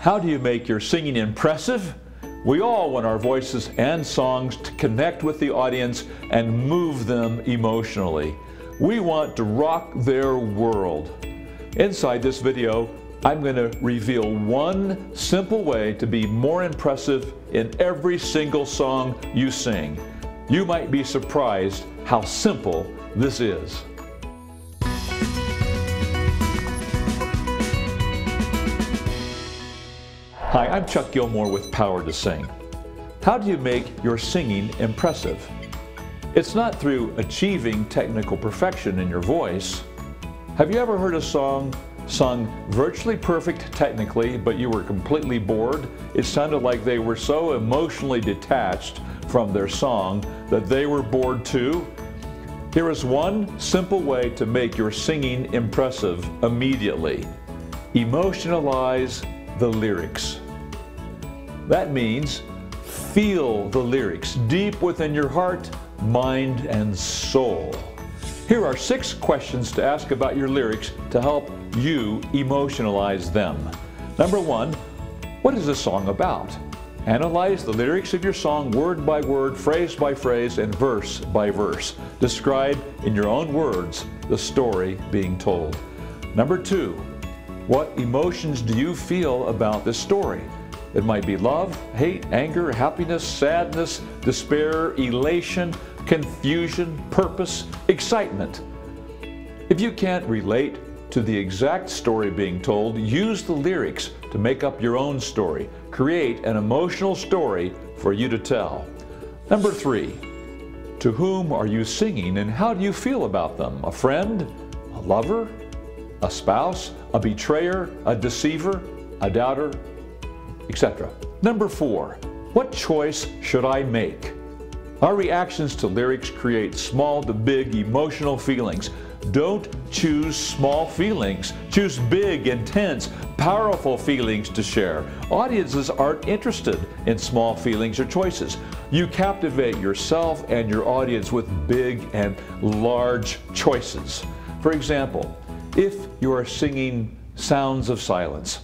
How do you make your singing impressive? We all want our voices and songs to connect with the audience and move them emotionally. We want to rock their world. Inside this video, I'm going to reveal one simple way to be more impressive in every single song you sing. You might be surprised how simple this is. Hi, I'm Chuck Gilmore with Power to Sing. How do you make your singing impressive? It's not through achieving technical perfection in your voice. Have you ever heard a song sung virtually perfect technically, but you were completely bored? It sounded like they were so emotionally detached from their song that they were bored too. Here is one simple way to make your singing impressive immediately. Emotionalize the lyrics. That means feel the lyrics deep within your heart, mind, and soul. Here are 6 questions to ask about your lyrics to help you emotionalize them. Number 1, what is the song about? Analyze the lyrics of your song word by word, phrase by phrase, and verse by verse. Describe in your own words the story being told. Number 2, what emotions do you feel about this story? It might be love, hate, anger, happiness, sadness, despair, elation, confusion, purpose, excitement. If you can't relate to the exact story being told, use the lyrics to make up your own story. Create an emotional story for you to tell. Number 3, to whom are you singing and how do you feel about them? A friend, a lover, a spouse, a betrayer, a deceiver, a doubter, etc. Number 4, what choice should I make? Our reactions to lyrics create small to big emotional feelings. Don't choose small feelings. Choose big, intense, powerful feelings to share. Audiences aren't interested in small feelings or choices. You captivate yourself and your audience with big and large choices. For example, if you are singing Sounds of Silence,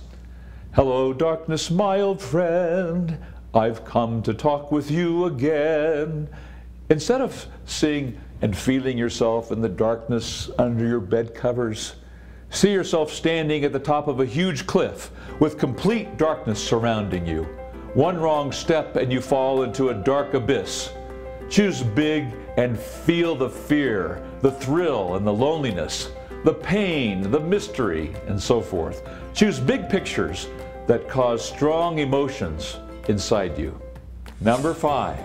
hello darkness, my old friend, I've come to talk with you again. Instead of seeing and feeling yourself in the darkness under your bed covers, see yourself standing at the top of a huge cliff with complete darkness surrounding you. One wrong step and you fall into a dark abyss. Choose big and feel the fear, the thrill, and the loneliness, the pain, the mystery, and so forth. Choose big pictures that cause strong emotions inside you. Number 5,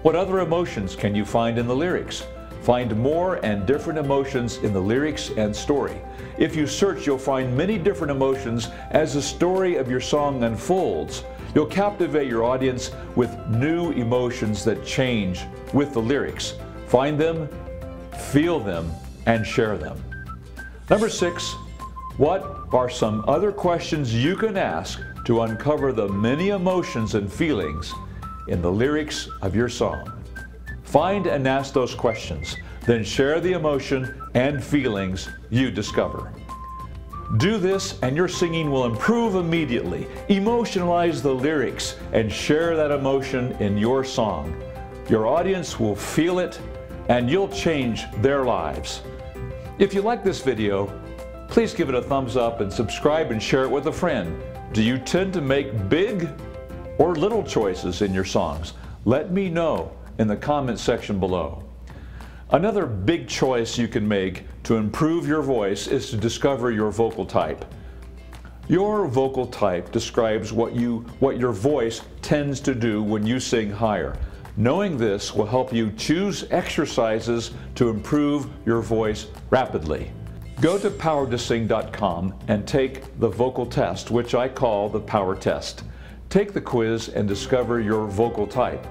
what other emotions can you find in the lyrics? Find more and different emotions in the lyrics and story. If you search, you'll find many different emotions as the story of your song unfolds. You'll captivate your audience with new emotions that change with the lyrics. Find them, feel them, and share them. Number 6, what are some other questions you can ask to uncover the many emotions and feelings in the lyrics of your song? Find and ask those questions, then share the emotion and feelings you discover. Do this and your singing will improve immediately. Emotionalize the lyrics and share that emotion in your song. Your audience will feel it and you'll change their lives. If you like this video, please give it a thumbs up and subscribe and share it with a friend. Do you tend to make big or little choices in your songs? Let me know in the comment section below. Another big choice you can make to improve your voice is to discover your vocal type. Your vocal type describes what your voice tends to do when you sing higher. Knowing this will help you choose exercises to improve your voice rapidly. Go to powertosing.com and take the vocal test, which I call the Power Test. Take the quiz and discover your vocal type.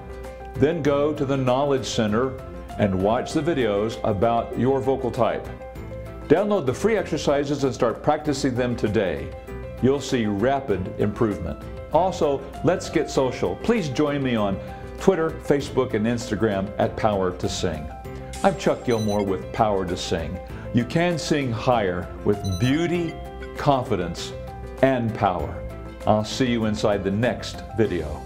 Then go to the Knowledge Center and watch the videos about your vocal type. Download the free exercises and start practicing them today. You'll see rapid improvement. Also, let's get social. Please join me on Twitter, Facebook, and Instagram at Power to Sing. I'm Chuck Gilmore with Power to Sing. You can sing higher with beauty, confidence, and power. I'll see you inside the next video.